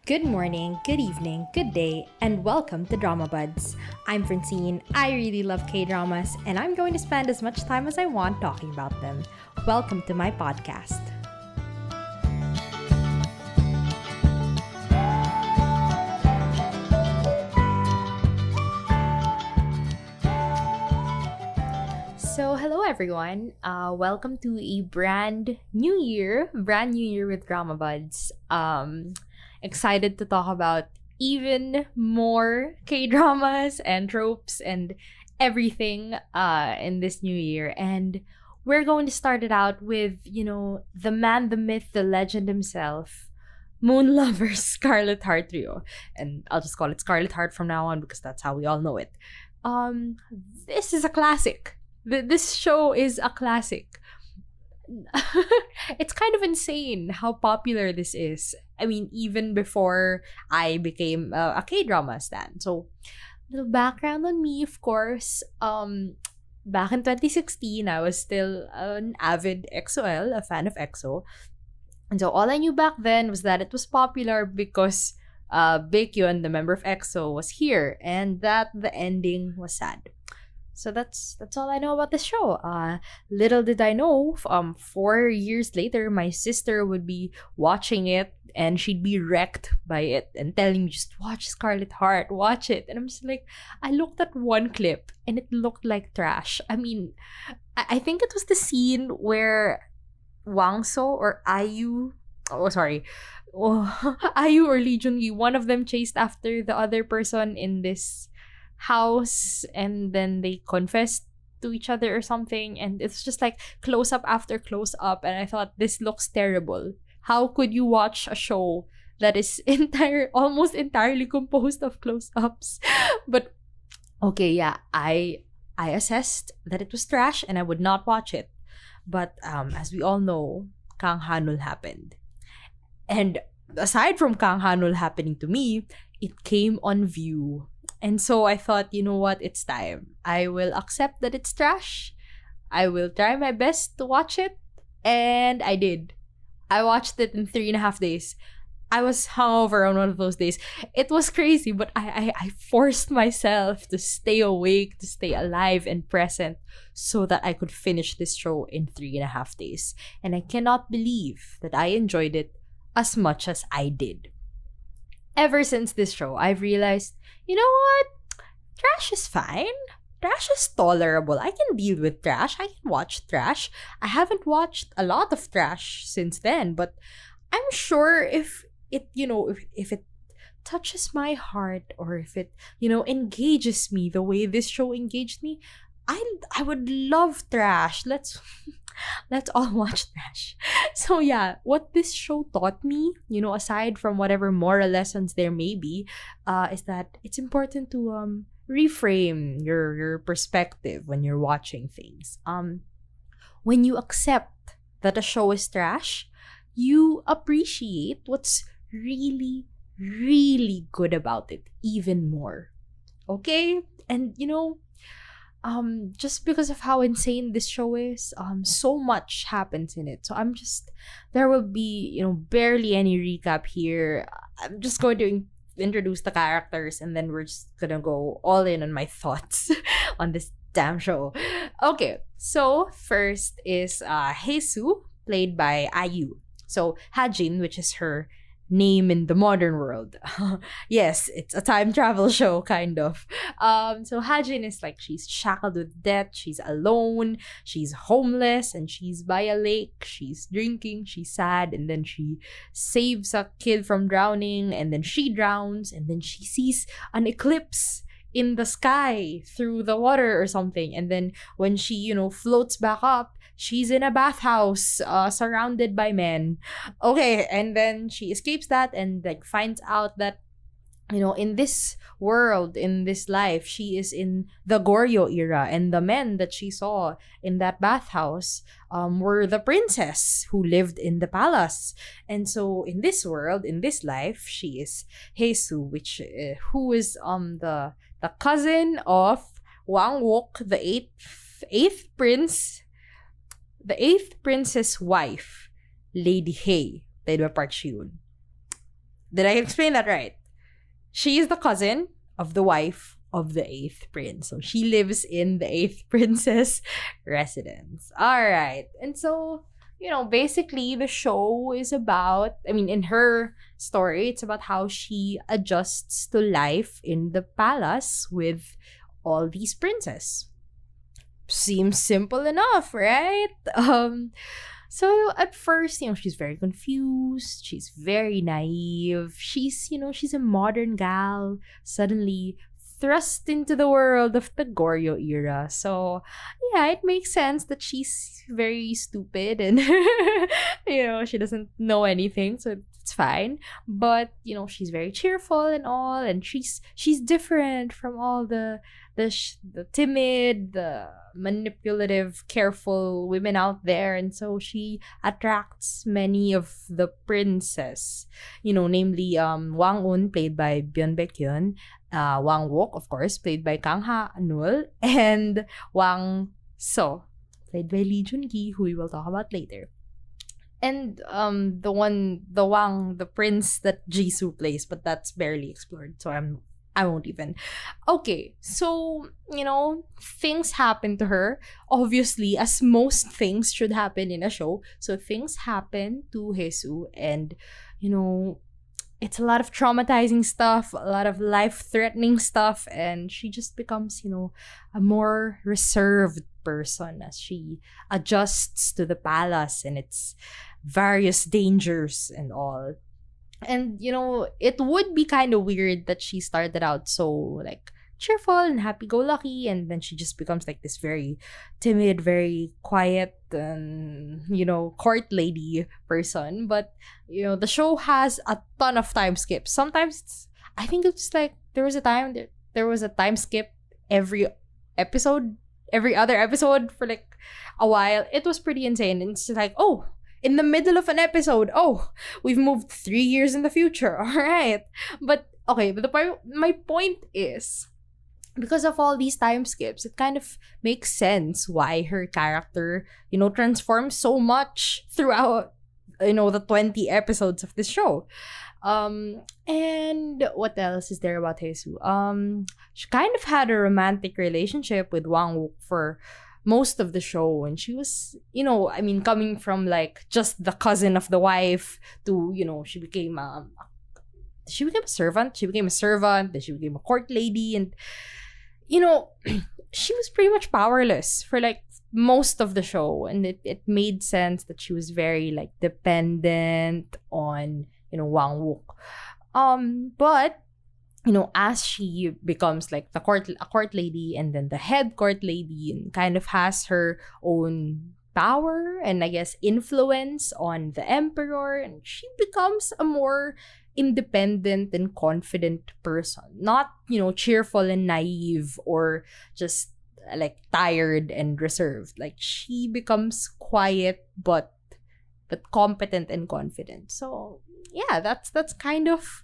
Good morning, good evening, good day, and welcome to Dramabuds. I'm Francine. I really love K-dramas, and I'm going to spend as much time as I want talking about them. Welcome to my podcast. So, hello everyone. Welcome to a brand new year with Dramabuds. Excited to talk about even more K-dramas and tropes and everything in this new year. And we're going to start it out with, the man, the myth, the legend himself, Moon Lover's Scarlet Heart Ryeo. And I'll just call it Scarlet Heart from now on because that's how we all know it. This is a classic. This show is a classic. It's kind of insane how popular this is. I mean, even before I became a K-drama stan. So, little background on me, of course. Back in 2016, I was still an avid EXO-L, a fan of EXO. And so all I knew back then was that it was popular because Baekhyun, the member of EXO, was here, and that the ending was sad. So that's all I know about this show. Little did I know, 4 years later, my sister would be watching it and she'd be wrecked by it and telling me, just watch Scarlet Heart, watch it. And I'm just like, I looked at one clip and it looked like trash. I mean, I think it was the scene where Wangso or IU, IU or Lee Jung-gi, one of them chased after the other person in this house and then they confessed to each other or something, and it's just like close up after close up, and I thought, this looks terrible. How could you watch a show that is almost entirely composed of close ups? But okay, yeah, I assessed that it was trash and I would not watch it. But as we all know, Kang Hanul happened, and aside from Kang Hanul happening to me, it came on View. And so I thought, you know what, it's time. I will accept that it's trash. I will try my best to watch it. And I did. I watched it in 3.5 days. I was hungover on one of those days. It was crazy, but I forced myself to stay awake, to stay alive and present so that I could finish this show in 3.5 days. And I cannot believe that I enjoyed it as much as I did. Ever since this show, I've realized, you know what? Trash is fine. Trash is tolerable. I can deal with trash. I can watch trash. I haven't watched a lot of trash since then, but I'm sure if it, if it touches my heart or if it, engages me the way this show engaged me, I would love trash. Let's all watch trash. So yeah, what this show taught me, aside from whatever moral lessons there may be, is that it's important to reframe your perspective when you're watching things. When you accept that a show is trash, you appreciate what's really, really good about it even more. Okay? And just because of how insane this show is, so much happens in it. So there will be, barely any recap here. I'm just going to introduce the characters and then we're just gonna go all in on my thoughts on this damn show. Okay, so first is Haesu, played by IU. So Hajin, which is her name in the modern world. Yes, it's a time travel show, kind of. So Hajin is like, she's shackled with debt, she's alone, she's homeless, and she's by a lake, she's drinking, she's sad, and then she saves a kid from drowning, and then she drowns, and then she sees an eclipse in the sky through the water or something, and then when she, floats back up, she's in a bathhouse surrounded by men. Okay, and then she escapes that and finds out that in this world, in this life, she is in the Goryeo era, and the men that she saw in that bathhouse were the princess who lived in the palace. And so in this world, in this life, she is Haesu, who is the cousin of Wang Wook, the eighth prince, the eighth prince's wife, Lady Hae, played by Park Ji-yoon. Did I explain that right? She is the cousin of the wife of the 8th prince. So she lives in the 8th princess residence. All right. And so, basically the show is about, in her story, it's about how she adjusts to life in the palace with all these princes. Seems simple enough, right? So at first, she's very confused. She's very naive. She's a modern gal suddenly thrust into the world of the Goryeo era. So yeah, it makes sense that she's very stupid and she doesn't know anything. So it's fine. But she's very cheerful and all, and she's different from all the timid, the manipulative, careful women out there, and so she attracts many of the princes. Namely Wang Un, played by Byun Baekhyun, Wang Wook, of course, played by Kang Ha Nul, and Wang So, played by Lee Jun Gi, who we will talk about later. And the prince that Jisoo plays, but that's barely explored, so I won't even. Okay, so, things happen to her, obviously, as most things should happen in a show. So things happen to Haesoo, and, it's a lot of traumatizing stuff, a lot of life-threatening stuff, and she just becomes, a more reserved person as she adjusts to the palace and its various dangers and all. And, it would be kind of weird that she started out so, like, cheerful and happy-go-lucky, and then she just becomes, like, this very timid, very quiet, court lady person. But, the show has a ton of time skips. Sometimes, I think it's, like, there was a time skip every other episode for, like, a while. It was pretty insane. And it's like, oh, in the middle of an episode, we've moved 3 years in the future. All right. But my point is, because of all these time skips, it kind of makes sense why her character, transforms so much throughout, the 20 episodes of this show. And what else is there about Haesoo? She kind of had a romantic relationship with Wang Wook for most of the show, and she was, coming from, like, just the cousin of the wife to, she became a servant, then she became a court lady, and she was pretty much powerless for, like, most of the show, and it made sense that she was very, like, dependent on, Wang Wook. But as she becomes, like, a court lady, and then the head court lady, and kind of has her own power and, I guess, influence on the emperor, and she becomes a more independent and confident person. Not, cheerful and naive, or just, like, tired and reserved. Like, she becomes quiet but competent and confident. So yeah, that's kind of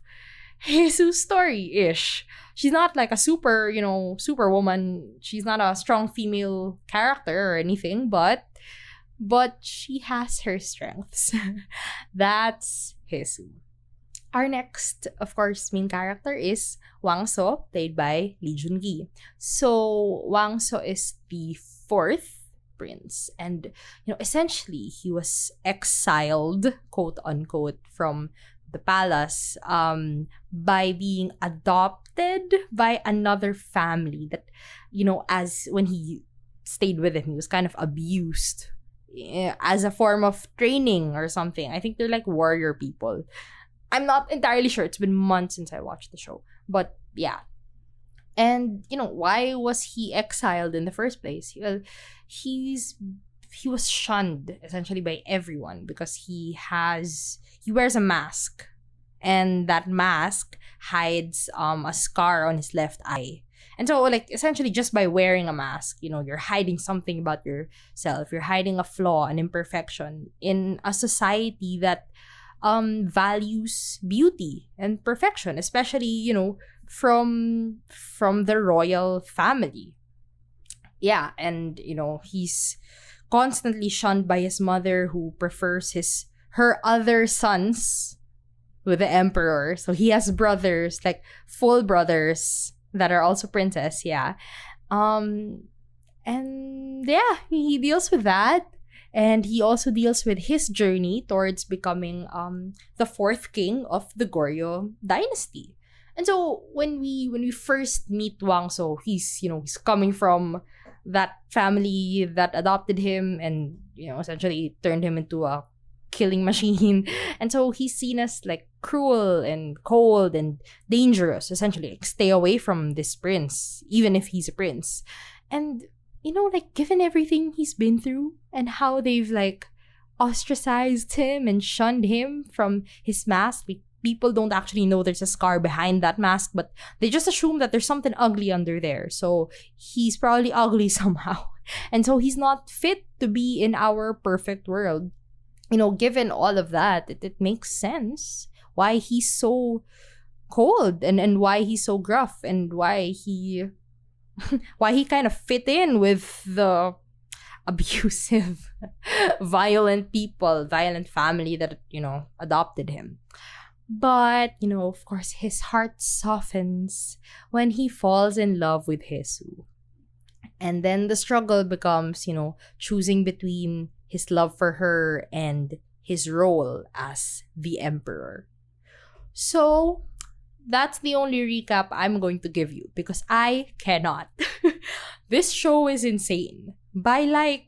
Haesoo's story-ish. She's not, like, a superwoman. She's not a strong female character or anything, but she has her strengths. That's Haesoo. Our next, of course, main character is Wang So, played by Lee Jun Gi. So Wang So is the 4th prince, and essentially he was exiled, quote unquote, from the palace by being adopted by another family that, as when he stayed with him, he was kind of abused as a form of training or something. I think they're, like, warrior people. I'm not entirely sure. It's been months since I watched the show. But yeah. And, why was he exiled in the first place? Well, he was shunned essentially by everyone because he wears a mask. And that mask hides a scar on his left eye. And so, like, essentially just by wearing a mask, you're hiding something about yourself. You're hiding a flaw, an imperfection in a society that values beauty and perfection, especially, from the royal family. Yeah, and, he's constantly shunned by his mother, who prefers her other sons, with the emperor. So he has brothers, like full brothers that are also princess, yeah. And yeah, he deals with that. And he also deals with his journey towards becoming the fourth king of the Goryeo dynasty. And so when we first meet Wang So, he's coming from that family that adopted him and essentially turned him into a killing machine. And so he's seen as like cruel and cold and dangerous, essentially. Like, stay away from this prince, even if he's a prince. And like, given everything he's been through and how they've like ostracized him and shunned him from his mask, like, people don't actually know there's a scar behind that mask, but they just assume that there's something ugly under there. So he's probably ugly somehow. And so he's not fit to be in our perfect world. Given all of that, it makes sense why he's so cold and why he's so gruff and why he kind of fit in with the abusive, violent family that, adopted him. But, of course, his heart softens when he falls in love with Hesu. And then the struggle becomes, choosing between his love for her and his role as the emperor. So that's the only recap I'm going to give you because I cannot. This show is insane. By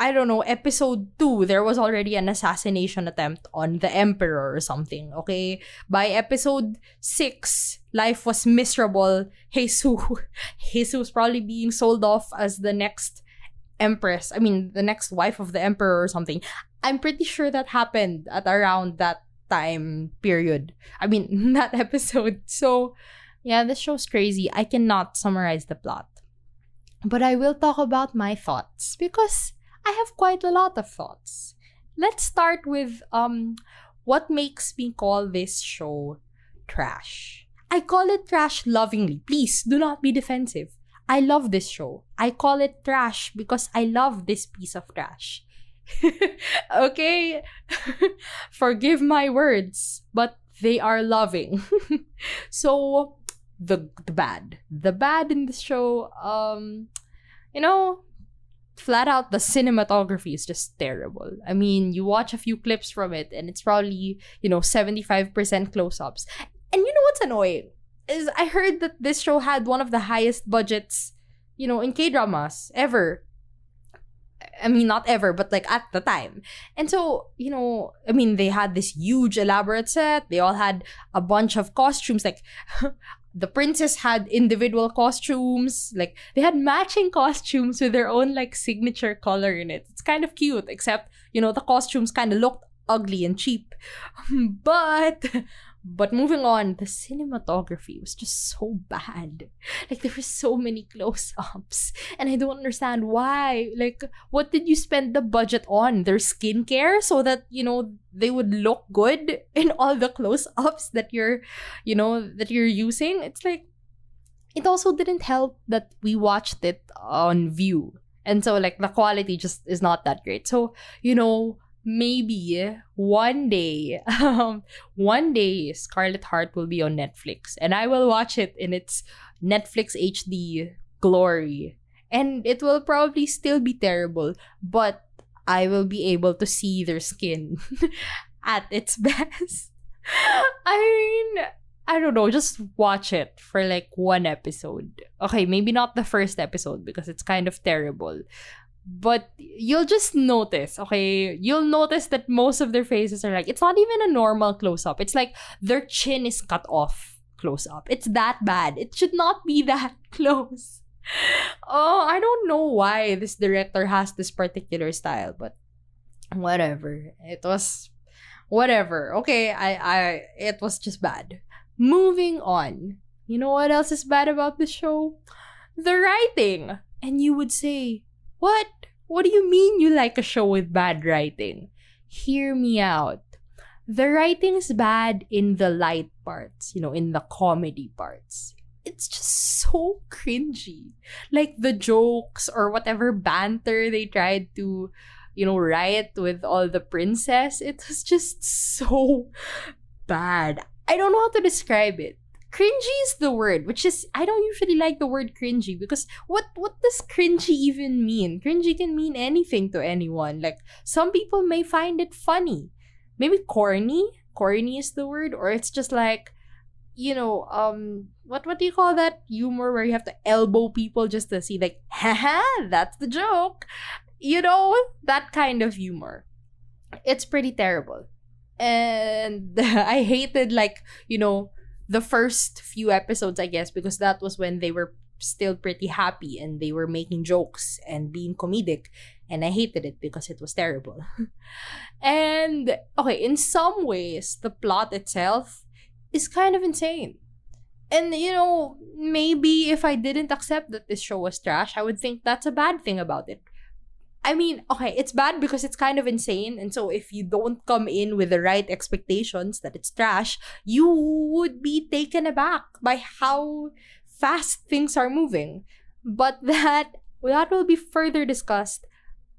I don't know, episode 2, there was already an assassination attempt on the emperor or something, okay? By episode 6, life was miserable. Jesus was probably being sold off as the next empress. I mean, the next wife of the emperor or something. I'm pretty sure that happened at around that time period. I mean, that episode. So, yeah, this show's crazy. I cannot summarize the plot. But I will talk about my thoughts because I have quite a lot of thoughts. Let's start with what makes me call this show trash. I call it trash lovingly. Please do not be defensive. I love this show. I call it trash because I love this piece of trash. Okay? Forgive my words, but they are loving. So, the bad. The bad in this show, flat out, the cinematography is just terrible. I mean, you watch a few clips from it and it's probably, 75% close-ups. And you know what's annoying? Is I heard that this show had one of the highest budgets, in K-dramas ever. I mean, not ever, but like at the time. And so, they had this huge elaborate set. They all had a bunch of costumes. Like, the princess had individual costumes. Like, they had matching costumes with their own, like, signature color in it. It's kind of cute, except, the costumes kind of looked ugly and cheap. But moving on, the cinematography was just so bad. Like, there were so many close-ups. And I don't understand why. Like, what did you spend the budget on? Their skincare? So that, they would look good in all the close-ups that you're using? It's like, it also didn't help that we watched it on View. And so, like, the quality just is not that great. So, maybe one day Scarlet Heart will be on Netflix and I will watch it in its Netflix HD glory, and it will probably still be terrible, but I will be able to see their skin at its best. I mean, I don't know, just watch it for like one episode. Okay, maybe not the first episode because it's kind of terrible. But you'll just notice, okay? You'll notice that most of their faces are like, it's not even a normal close-up. It's like their chin is cut off close-up. It's that bad. It should not be that close. Oh, I don't know why this director has this particular style, but whatever. It was whatever. Okay, it was just bad. Moving on. You know what else is bad about this show? The writing. And you would say, what? What do you mean you like a show with bad writing? Hear me out. The writing's bad in the light parts, in the comedy parts. It's just so cringy. Like the jokes or whatever banter they tried to, write with all the princess. It was just so bad. I don't know how to describe it. Cringy is the word, which is, I don't usually like the word cringy because what does cringy even mean? Cringy can mean anything to anyone. Like, some people may find it funny. Maybe corny? Corny is the word, or it's just like, what do you call that humor where you have to elbow people just to see, like, haha, that's the joke. That kind of humor. It's pretty terrible. And I hated, like, the first few episodes, I guess, because that was when they were still pretty happy and they were making jokes and being comedic. And I hated it because it was terrible. And, okay, in some ways, the plot itself is kind of insane. And, maybe if I didn't accept that this show was trash, I would think that's a bad thing about it. I mean, okay, it's bad because it's kind of insane. And so if you don't come in with the right expectations that it's trash, you would be taken aback by how fast things are moving. But that will be further discussed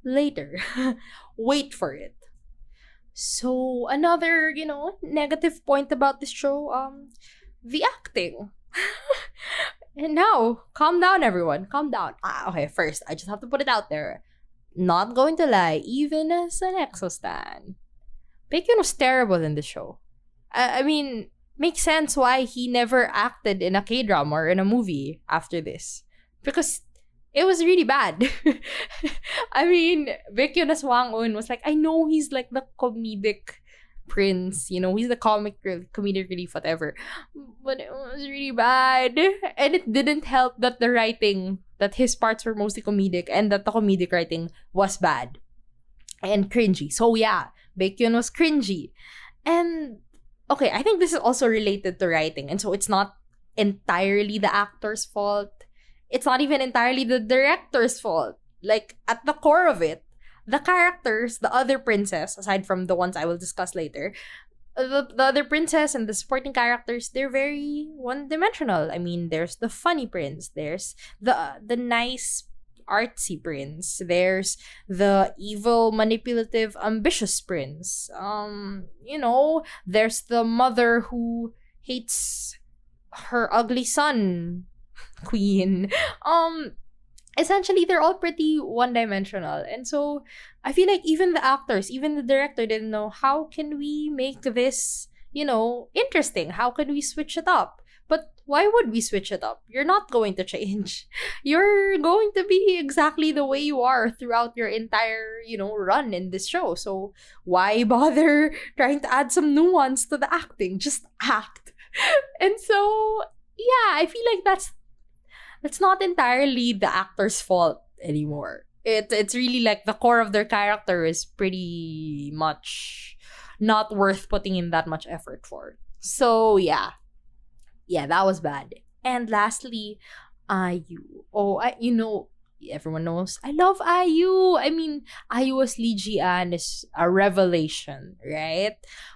later. Wait for it. So another, negative point about this show, the acting. And now, calm down, everyone. Calm down. Okay, first, I just have to put it out there. Not going to lie, even as an EXO stan, Baekhyun was terrible in the show. I mean, makes sense why he never acted in a K-drama or in a movie after this. Because it was really bad. I mean, Baekhyun as Wang-eun was like, I know he's like the comedic prince, he's the comedic relief, whatever. But it was really bad. And it didn't help that the writing, that his parts were mostly comedic and that the comedic writing was bad and cringy. So yeah, Baekhyun was cringy. And okay, I think this is also related to writing. And so it's not entirely the actor's fault. It's not even entirely the director's fault. Like, at the core of it, the characters, the other princess, aside from the ones I will discuss later, the other princess and the supporting characters, they're very one-dimensional. I mean, there's the funny prince, there's the nice artsy prince, there's the evil, manipulative, ambitious prince. There's the mother who hates her ugly son, queen. Essentially, they're all pretty one-dimensional. And so, I feel like even the actors, even the director didn't know, how can we make this, interesting? How can we switch it up? But why would we switch it up? You're not going to change. You're going to be exactly the way you are throughout your entire, run in this show. So, why bother trying to add some nuance to the acting? Just act. And so, yeah, I feel like that's not entirely the actor's fault anymore. It's really like the core of their character is pretty much not worth putting in that much effort for. So yeah, that was bad. And lastly, IU. Everyone knows I love IU. I mean, IU as Lee Ji-an is a revelation, right?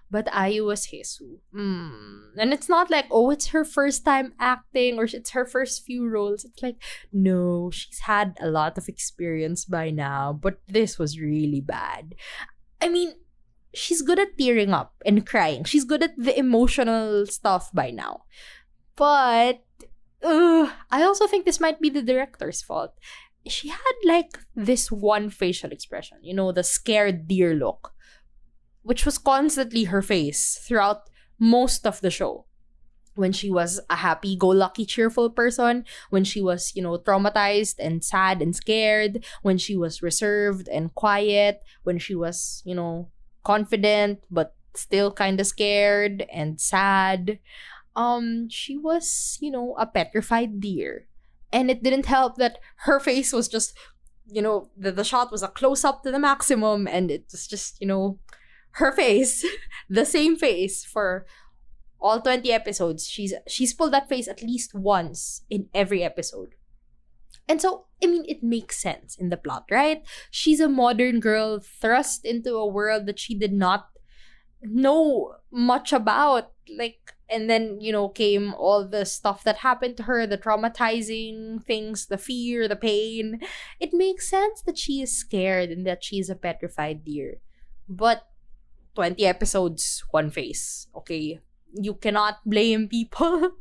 But IU was Hesu. And it's not like, it's her first time acting or it's her first few roles. It's like, no, she's had a lot of experience by now, but this was really bad. I mean, she's good at tearing up and crying. She's good at the emotional stuff by now. But I also think this might be the director's fault. She had like this one facial expression, the scared deer look, which was constantly her face throughout most of the show. When she was a happy-go-lucky, cheerful person, when she was, traumatized and sad and scared, when she was reserved and quiet, when she was, confident but still kind of scared and sad. She was, a petrified deer. And it didn't help that her face was just, the shot was a close-up to the maximum and it was just, her face, the same face for all 20 episodes. She's pulled that face at least once in every episode. And so, I mean, it makes sense in the plot, right? She's a modern girl thrust into a world that she did not know much about. And then, came all the stuff that happened to her, the traumatizing things, the fear, the pain. It makes sense that she is scared and that she is a petrified deer. But 20 episodes, one face. Okay? You cannot blame people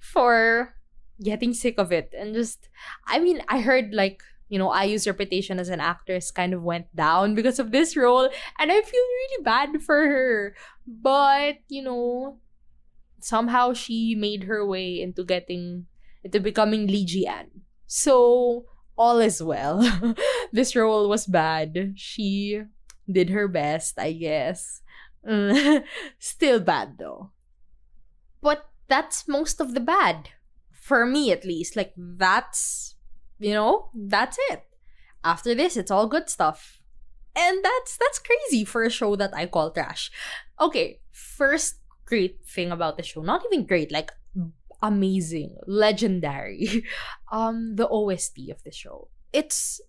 for getting sick of it. And just, I mean, I heard like, IU's reputation as an actress kind of went down because of this role. And I feel really bad for her. But, somehow she made her way into becoming Lee Ji-an. So, all is well. This role was bad. She did her best, I guess. Still bad though. But that's most of the bad. For me at least. Like, that's it. After this, it's all good stuff. And that's crazy for a show that I call trash. Okay, first great thing about the show. Not even great, like amazing, legendary. The OST of the show. It's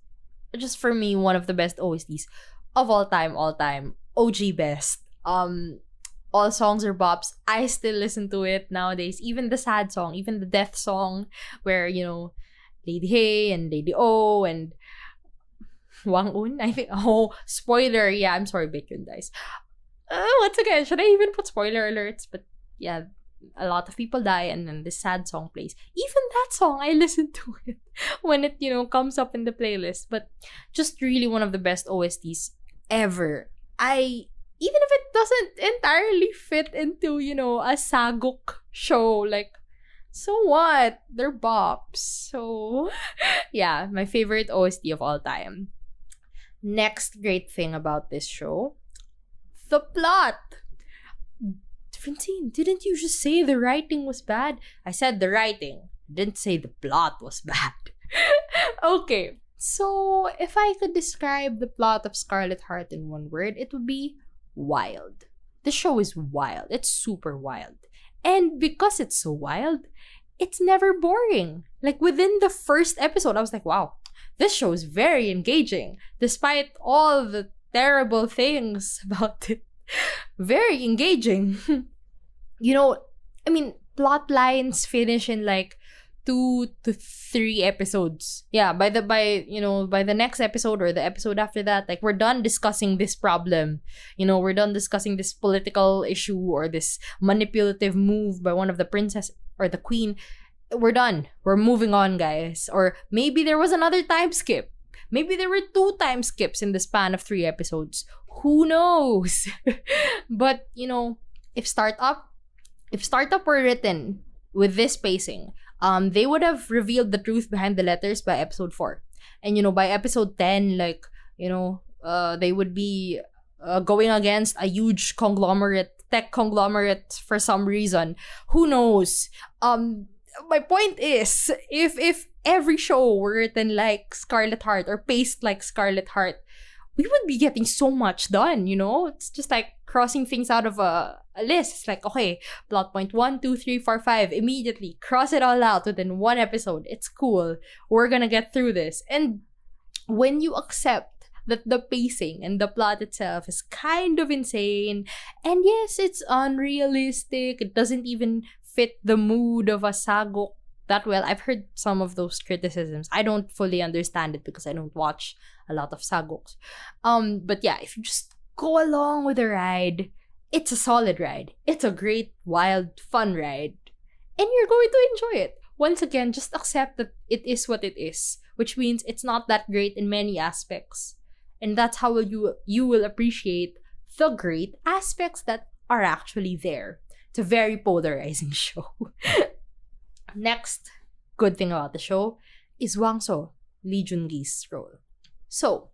just for me one of the best OSTs of all time. OG best. All songs are bops. I still listen to it nowadays. Even the sad song, even the death song, where Lady Hey and Lady O and Wang Un, I think. Oh, spoiler. Yeah, I'm sorry, Bitcoin guys. Once again, should I even put spoiler alerts? But yeah, a lot of people die and then this sad song plays. Even that song, I listen to it when it, comes up in the playlist. But just really one of the best OSTs ever. Even if it doesn't entirely fit into, a Saguk show, like, so what? They're bops. So, yeah, my favorite OST of all time. Next great thing about this show, the plot. Francine, didn't you just say the writing was bad? I said the writing. Didn't say the plot was bad. Okay, so if I could describe the plot of Scarlet Heart in one word, it would be wild. The show is wild. It's super wild. And because it's so wild, it's never boring. Like within the first episode, I was like, wow, this show is very engaging. Despite all the terrible things about it. Very engaging. Plot lines finish in like 2 to 3 episodes. Yeah, by the next episode or the episode after that, like we're done discussing this problem. We're done discussing this political issue or this manipulative move by one of the princess or the queen. We're done. We're moving on, guys. Or maybe there was another time skip. Maybe there were 2 time skips in the span of 3 episodes. Who knows? But, if Startup were written with this pacing, they would have revealed the truth behind the letters by episode 4. And, by episode 10, like, they would be going against a huge tech conglomerate for some reason. Who knows? My point is, if every show were written like Scarlet Heart or paced like Scarlet Heart, we would be getting so much done, It's just like crossing things out of a list. It's like, okay, plot point 1, 2, 3, 4, 5, immediately cross it all out within one episode. It's cool. We're gonna get through this. And when you accept that the pacing and the plot itself is kind of insane, and yes, it's unrealistic, it doesn't even fit the mood of a Saguk that well. I've heard some of those criticisms. I don't fully understand it because I don't watch a lot of Saguks. But yeah, if you just go along with the ride, it's a solid ride. It's a great, wild, fun ride. And you're going to enjoy it. Once again, just accept that it is what it is, which means it's not that great in many aspects. And that's how you will appreciate the great aspects that are actually there. It's a very polarizing show. Next good thing about the show is Wang So, Lee Joon-gi's role. So,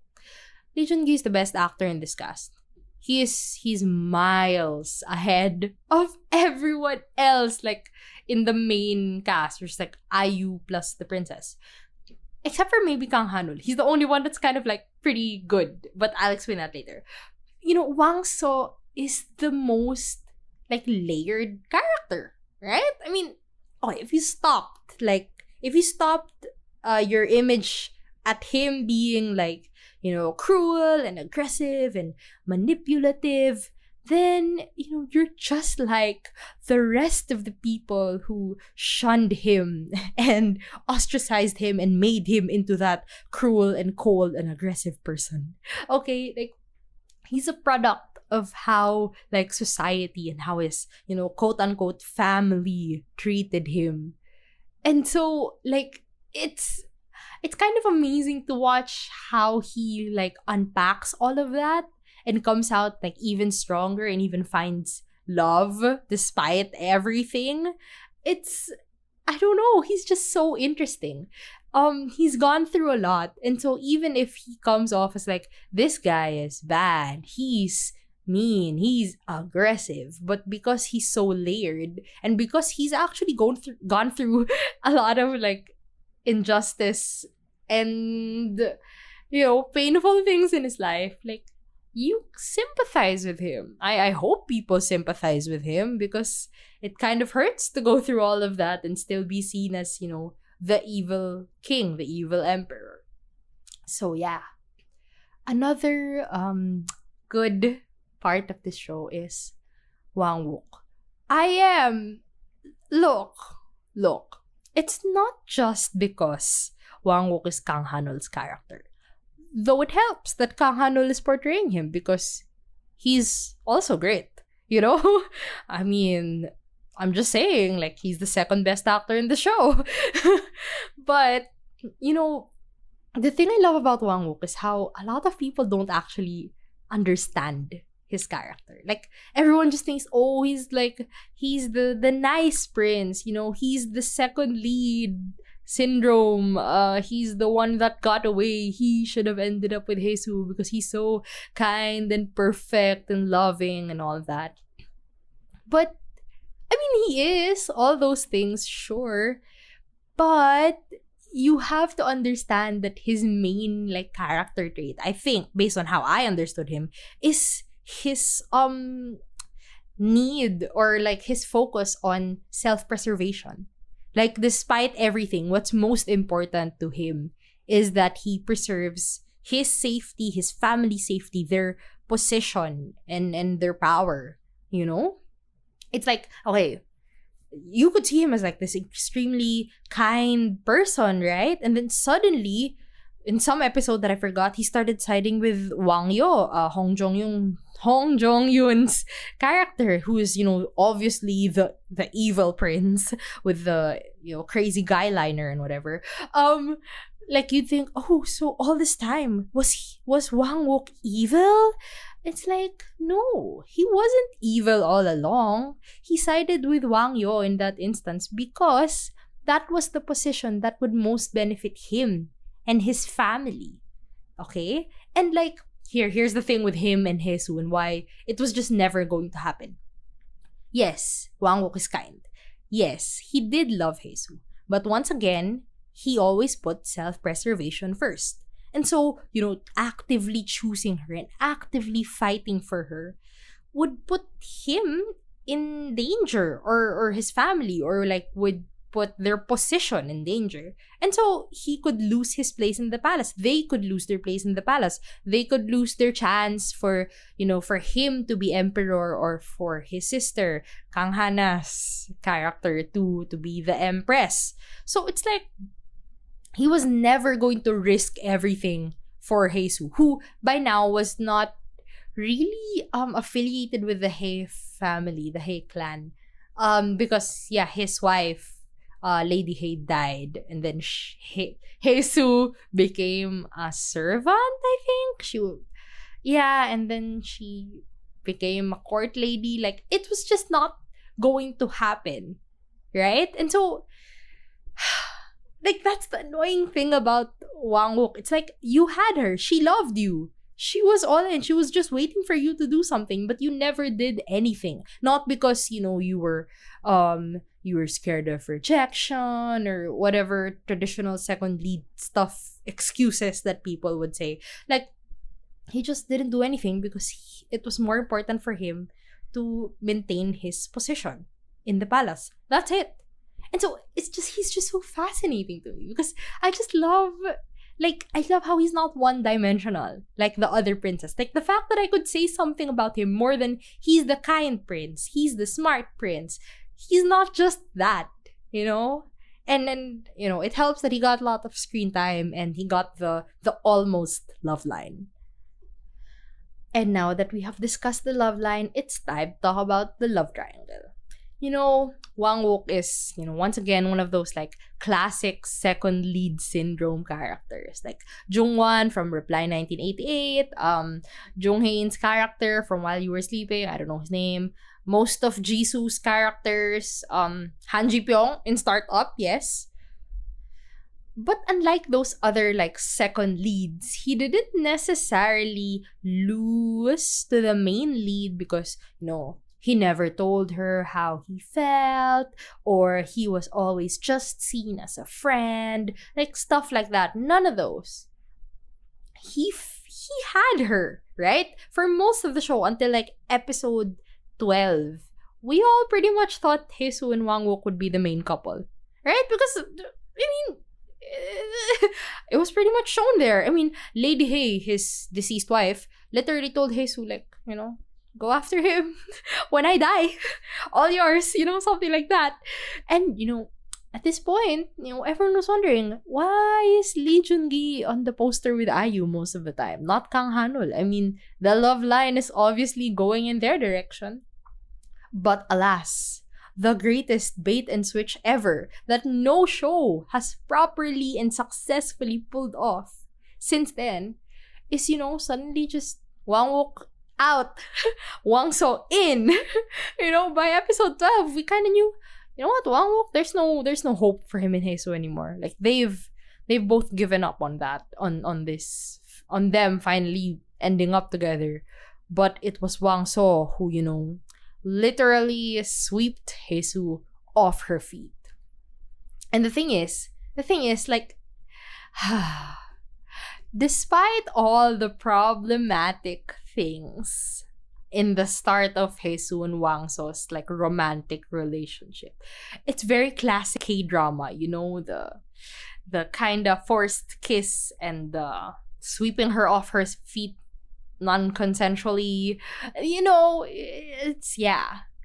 Lee Joon-gi is the best actor in this cast. He's miles ahead of everyone else, like in the main cast, which is like IU plus the princess. Except for maybe Kang Hanul. He's the only one that's kind of like pretty good, but I'll explain that later. Wang So is the most like layered character, right? I mean, okay, if you stopped your image at him being like, cruel and aggressive and manipulative, then, you're just like the rest of the people who shunned him and ostracized him and made him into that cruel and cold and aggressive person. Okay, like, he's a product of how like society and how his, quote unquote family treated him. And so like it's kind of amazing to watch how he like unpacks all of that and comes out like even stronger and even finds love despite everything. It's, I don't know, he's just so interesting. He's gone through a lot, and so even if he comes off as like, this guy is bad, he's mean, he's aggressive, but because he's so layered and because he's actually gone through a lot of like injustice and painful things in his life, like you sympathize with him. I hope people sympathize with him, because it kind of hurts to go through all of that and still be seen as, the evil king, the evil emperor. So yeah. Another good part of this show is Wang Wook. Look. It's not just because Wang Wook is Kang Hanul's character. Though it helps that Kang Hanul is portraying him, because he's also great. I mean, I'm just saying, like, he's the second best actor in the show. But, the thing I love about Wang Wook is how a lot of people don't actually understand his character. Like, everyone just thinks, oh, he's the nice prince, he's the second lead syndrome. He's the one that got away. He should have ended up with Jesus because he's so kind and perfect and loving and all that. But I mean, he is all those things, sure, but you have to understand that his main like character trait, I think, based on how I understood him, is his need, or like his focus on self-preservation. Like, despite everything, what's most important to him is that he preserves his safety, his family's safety, their position and their power, It's like, okay, you could see him as like this extremely kind person, right? And then suddenly, in some episode that I forgot, he started siding with Wang Yo, Hong Jong-yoon's character, who is, obviously the evil prince with the, crazy guy liner and whatever. Like, you'd think, oh, so all this time, was Wang Wook evil? It's like, no, he wasn't evil all along. He sided with Wang Yo in that instance because that was the position that would most benefit him and his family. Okay? And like, here's the thing with him and Jesus and why it was just never going to happen. Yes, Wang Wook is kind. Yes, he did love Jesus. But once again, he always put self-preservation first. And so, actively choosing her and actively fighting for her would put him in danger, or his family, or like would put their position in danger. And so he could lose his place in the palace. They could lose their place in the palace. They could lose their chance for, for him to be emperor, or for his sister, Kang Hana's character, to be the empress. So it's like, he was never going to risk everything for Jesus, who by now was not really affiliated with the He family, the He clan. Because his wife, Lady He, died, and then Jesus became a servant, I think. And then she became a court lady. Like, it was just not going to happen, right? And so, like, that's the annoying thing about Wang Wook. It's like, you had her. She loved you. She was all in. She was just waiting for you to do something, but you never did anything. Not because, you were scared of rejection or whatever traditional second lead stuff, excuses that people would say. Like, he just didn't do anything because it was more important for him to maintain his position in the palace. That's it. And so he's just so fascinating to me, because I just love, I love how he's not one-dimensional like the other princes. Like, the fact that I could say something about him more than he's the kind prince, he's the smart prince. He's not just that, And then, it helps that he got a lot of screen time and he got the almost love line. And now that we have discussed the love line, it's time to talk about the love triangle. You know, Wang Wook is, once again, one of those like classic second lead syndrome characters. Like Jungwon from Reply 1988, Jung Hae-in's character from While You Were Sleeping, I don't know his name. Most of Jisoo's characters, Han Ji Pyong in Startup, yes. But unlike those other like second leads, he didn't necessarily lose to the main lead because, he never told her how he felt, or he was always just seen as a friend, like stuff like that. None of those. He had her, right? For most of the show until like episode 12. We all pretty much thought Haesoo and Wang Wook would be the main couple, right? Because, it was pretty much shown there. Lady Hae, his deceased wife, literally told Haesoo, like, go after him when I die. All yours, something like that. And, at this point, everyone was wondering, why is Lee Joon-gi on the poster with IU most of the time? Not Kang Hanul. The love line is obviously going in their direction. But alas, the greatest bait and switch ever that no show has properly and successfully pulled off since then is, suddenly just Wang Wook out, Wang So in. By episode 12, we kind of knew, what, Wang Wook, there's no hope for him and Haesoo anymore. Like they've both given up on that, on them finally ending up together. But it was Wang So who, literally swept Haesoo off her feet. And the thing is, like, despite all the problematic things in the start of Haesoo and Wang So's like romantic relationship, it's very classic K-drama, the kind of forced kiss and the sweeping her off her feet non-consensually. It's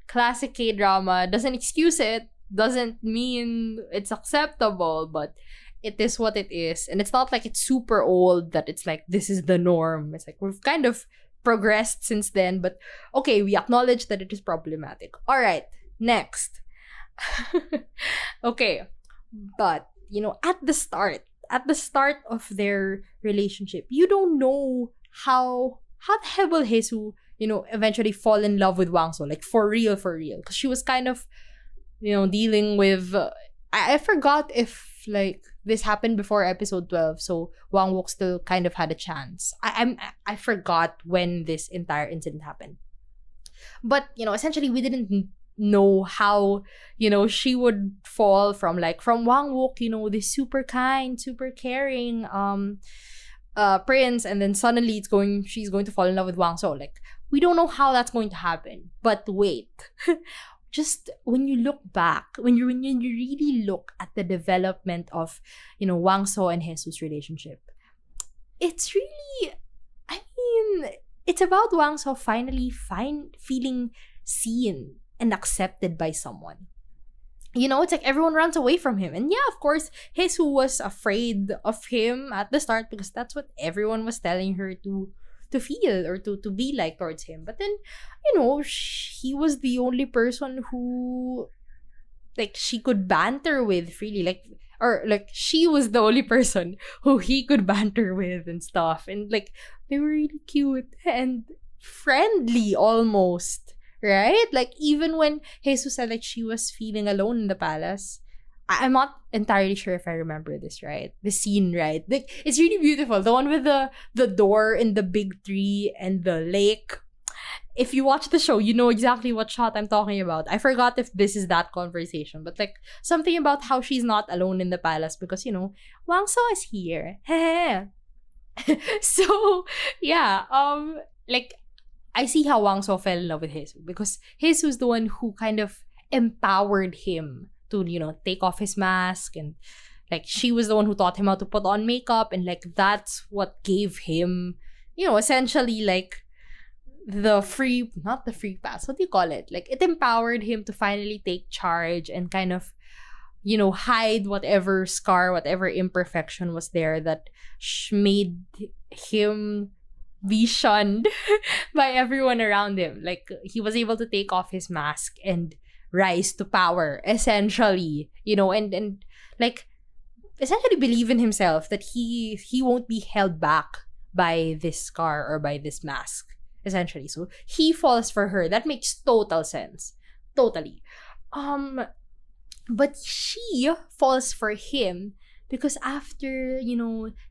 classic K-drama. Doesn't excuse it, doesn't mean it's acceptable, but it is what it is. And it's not like it's super old that it's like this is the norm. It's like we've kind of progressed since then, but okay, we acknowledge that it is problematic. All right, next. Okay, but at the start of their relationship, you don't know how the hell will Haesoo eventually fall in love with Wang So, like for real, because she was kind of dealing with I forgot if like this happened before episode 12, so Wang Wook still kind of had a chance. I forgot when this entire incident happened, but essentially we didn't know how she would fall from Wang Wook, this super kind, super caring prince, and then suddenly she's going to fall in love with Wang So. Like, we don't know how that's going to happen. But wait, just when you look back, when you really look at the development of Wang So and Haesoo's relationship, it's really, it's about Wang So finally feeling seen and accepted by someone. It's like everyone runs away from him. And yeah, of course, Haesoo was afraid of him at the start because that's what everyone was telling her to feel or to be like towards him. But then, he was the only person who like she could banter with freely. She was the only person who he could banter with and stuff. And like they were really cute and friendly almost. Right? Like, even when Haesoo said like she was feeling alone in the palace, I'm not entirely sure if I remember this right. The scene, right? Like, it's really beautiful. The one with the door in the big tree and the lake. If you watch the show, you know exactly what shot I'm talking about. I forgot if this is that conversation, but like something about how she's not alone in the palace because, Wang So is here. So, yeah, like, I see how Wang So fell in love with Haesoo because Haesoo's the one who kind of empowered him to, take off his mask, and like she was the one who taught him how to put on makeup, and like that's what gave him, essentially like not the free pass. What do you call it? Like it empowered him to finally take charge and kind of, hide whatever scar, whatever imperfection was there that made him be shunned by everyone around him. Like, he was able to take off his mask and rise to power, essentially, and like, essentially believe in himself that he won't be held back by this scar or by this mask, essentially. So he falls for her. That makes total sense. Totally. But she falls for him because after,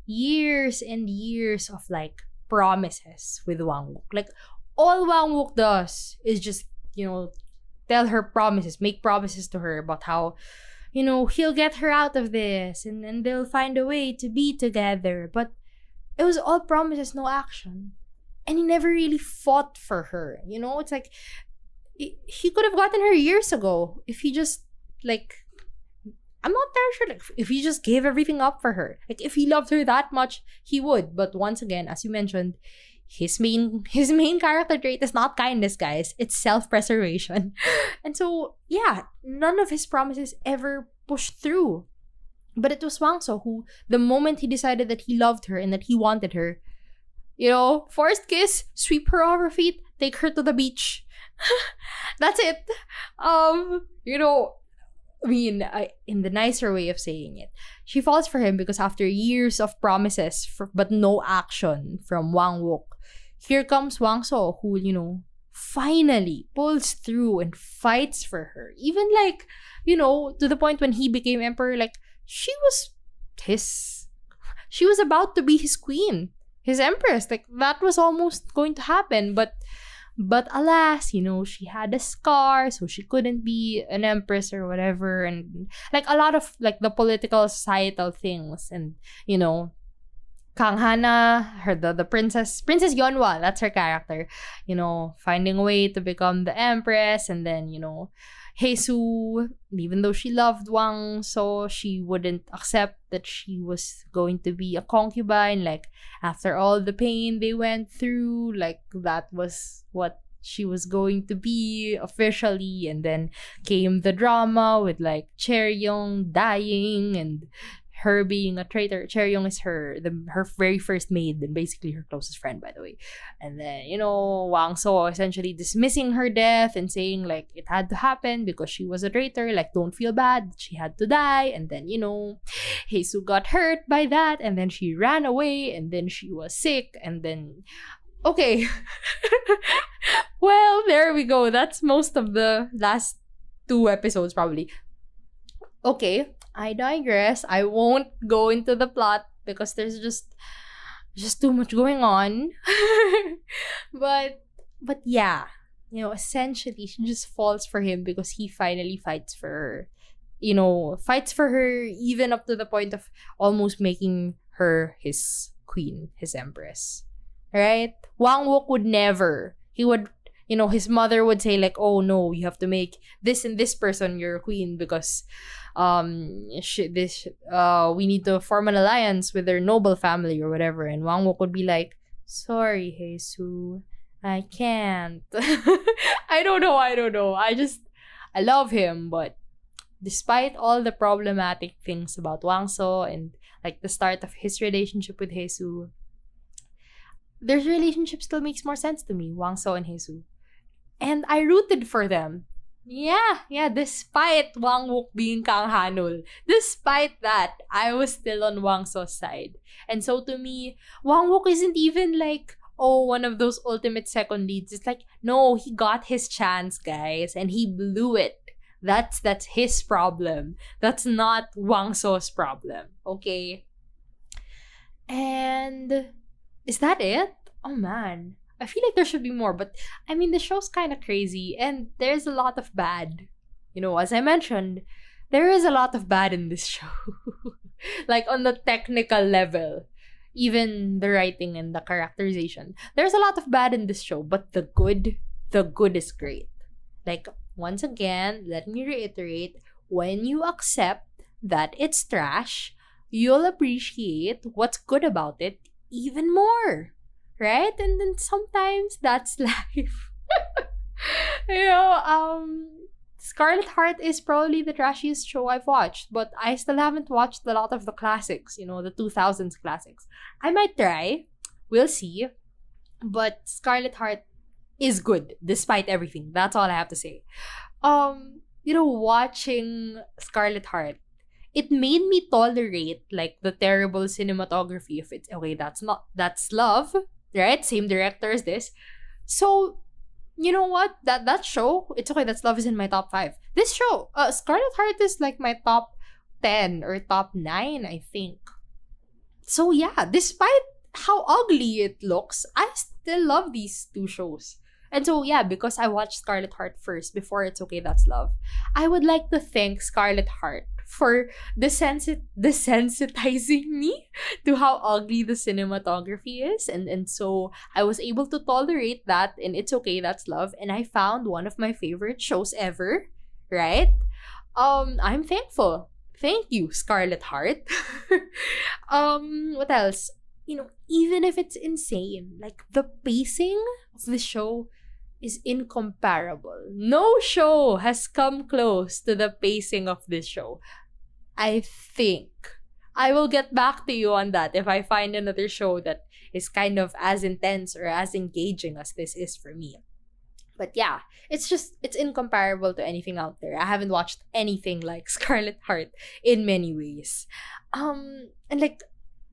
years and years of like promises with Wang Wook, like, all Wang Wook does is just, tell her promises, make promises to her about how, he'll get her out of this and they'll find a way to be together. But it was all promises, no action. And he never really fought for her. It's like, he could have gotten her years ago if he just, like, I'm not very sure, like, if he just gave everything up for her. Like, if he loved her that much, he would. But once again, as you mentioned, his main character trait is not kindness, guys. It's self-preservation. And so, yeah, none of his promises ever pushed through. But it was Wang So who, the moment he decided that he loved her and that he wanted her, first kiss, sweep her off her feet, take her to the beach. That's it. In the nicer way of saying it, she falls for him because after years of promises but no action from Wang Wook, here comes Wang So who, finally pulls through and fights for her. Even like, to the point when he became emperor, like, she was about to be his queen, his empress. Like, that was almost going to happen, but alas, she had a scar, so she couldn't be an empress or whatever. And like a lot of like the political societal things, and Kang Hana, the Princess Yeonhwa, that's her character, finding a way to become the empress. And then Haesu, even though she loved Wang So, she wouldn't accept that she was going to be a concubine. Like, after all the pain they went through, like, that was what she was going to be officially. And then came the drama with like Chaeryeong dying and her being a traitor. Chaeryeong is her very first maid and basically her closest friend, by the way. And then, Wang So essentially dismissing her death and saying like it had to happen because she was a traitor. Like, don't feel bad, she had to die. And then, Haesu got hurt by that, and then she ran away, and then she was sick, and then okay. Well, there we go. That's most of the last 2 episodes probably. Okay, I digress. I won't go into the plot because there's just too much going on. but yeah, essentially she just falls for him because he finally fights for her. Fights for her even up to the point of almost making her his queen, his empress. Right? Wang Wook would never. He would, his mother would say like, oh no, you have to make this and this person your queen because we need to form an alliance with their noble family or whatever. And Wang Wook would be like, sorry, Haesu, I can't. I don't know. I love him, but despite all the problematic things about Wang So and like the start of his relationship with Haesu, their relationship still makes more sense to me, Wang So and Haesu. And I rooted for them. Yeah, despite Wang Wook being Kang Hanul, despite that, I was still on Wang So's side. And so to me, Wang Wook isn't even like, one of those ultimate second leads. It's like, no, he got his chance, guys, and he blew it. That's his problem. That's not Wang So's problem, okay? And is that it? Oh man. I feel like there should be more, but I mean, the show's kind of crazy and there's a lot of bad. As I mentioned, there is a lot of bad in this show. Like on the technical level, even the writing and the characterization. There's a lot of bad in this show, but the good is great. Like, once again, let me reiterate, when you accept that it's trash, you'll appreciate what's good about it even more. Right? And then sometimes that's life. Scarlet Heart is probably the trashiest show I've watched, but I still haven't watched a lot of the classics, the 2000s classics. I might try. We'll see. But Scarlet Heart is good despite everything. That's all I have to say. Watching Scarlet Heart, it made me tolerate like the terrible cinematography. If it's okay, that's love, right? Same director as this. So you know what? That show, it's okay. That's love is in my top 5. This show, Scarlet Heart is like my top 10 or top 9, I think. So yeah, despite how ugly it looks, I still love these two shows. And so yeah, because I watched Scarlet Heart first before It's Okay That's Love, I would like to thank Scarlet Heart for desensitizing me to how ugly the cinematography is. And so I was able to tolerate that in It's Okay That's Love, and I found one of my favorite shows ever, right? I'm thankful. Thank you, Scarlet Heart. What else? Even if it's insane, like the pacing of the show is incomparable. No show has come close to the pacing of this show. I think I will get back to you on that if I find another show that is kind of as intense or as engaging as this is for me. But yeah, it's incomparable to anything out there. I haven't watched anything like Scarlet Heart in many ways. And like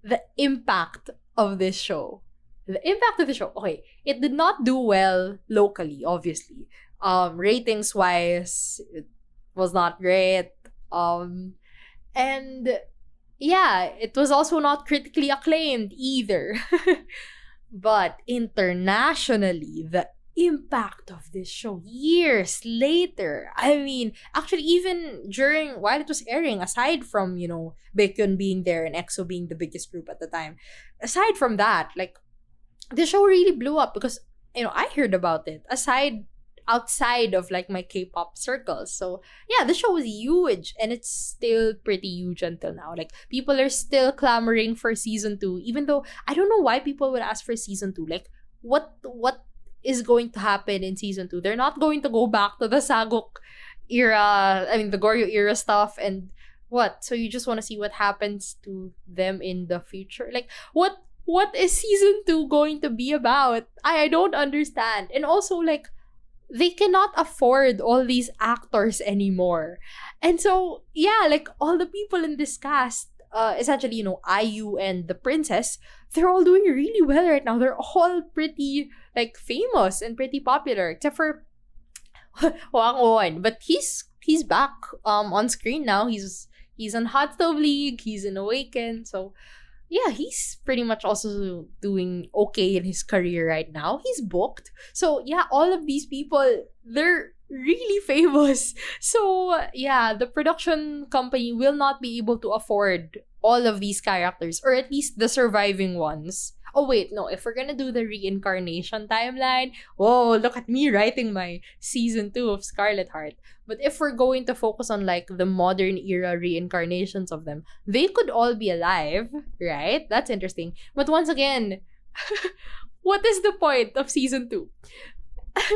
the impact of this show. Okay, it did not do well locally, obviously. Ratings wise, it was not great. And yeah, it was also not critically acclaimed either. But internationally, the impact of this show years later, I mean, actually even while it was airing, aside from, Baekhyun being there and EXO being the biggest group at the time, aside from that, like, the show really blew up because, I heard about it outside of like my K-pop circles. So yeah, the show was huge, and it's still pretty huge until now. Like, people are still clamoring for season 2, even though I don't know why people would ask for season 2. Like, what is going to happen in season 2? They're not going to go back to the Saguk era, the Goryo era stuff, and what? So you just want to see what happens to them in the future? Like, what is season 2 going to be about? I don't understand. And also, like, they cannot afford all these actors anymore. And so, yeah, like, all the people in this cast, essentially, IU and the princess, they're all doing really well right now. They're all pretty, like, famous and pretty popular, except for Hwang Won. But he's back on screen now. He's on Hot Stove League. He's in Awaken. So yeah, he's pretty much also doing okay in his career right now. He's booked. So yeah, all of these people, they're really famous. So yeah, the production company will not be able to afford all of these characters, or at least the surviving ones. Oh wait, no, if we're gonna do the reincarnation timeline, whoa, look at me writing my season 2 of Scarlet Heart. But if we're going to focus on like the modern era reincarnations of them, they could all be alive, right? That's interesting. But once again, what is the point of season 2?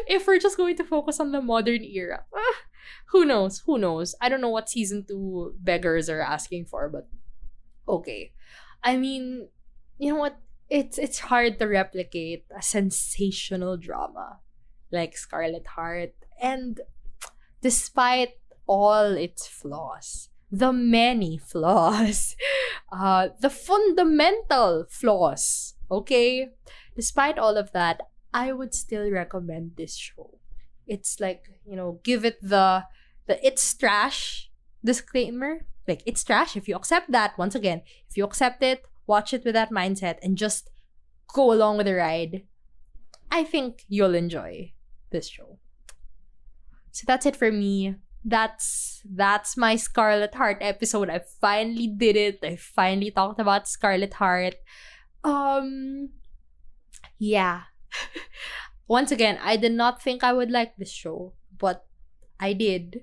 If we're just going to focus on the modern era, who knows? I don't know what season 2 beggars are asking for, but okay. I mean, you know what? It's hard to replicate a sensational drama like Scarlet Heart. And despite all its flaws, the many flaws, the fundamental flaws, okay? Despite all of that, I would still recommend this show. It's like, give it the it's trash disclaimer. Like, it's trash. If you accept that, once again, if you accept it, watch it with that mindset and just go along with the ride, I think you'll enjoy this show. So that's it for me. That's my Scarlet Heart episode. I finally did it. I finally talked about Scarlet Heart. Yeah. Once again, I did not think I would like this show, but I did.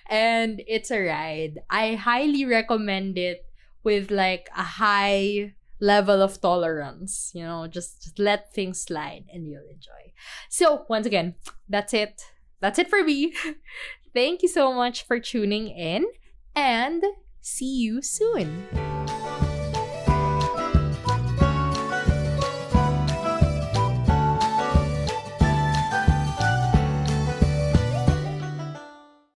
And it's a ride. I highly recommend it with like a high level of tolerance. Just let things slide and you'll enjoy. So once again, that's it. That's it for me. Thank you so much for tuning in, and see you soon.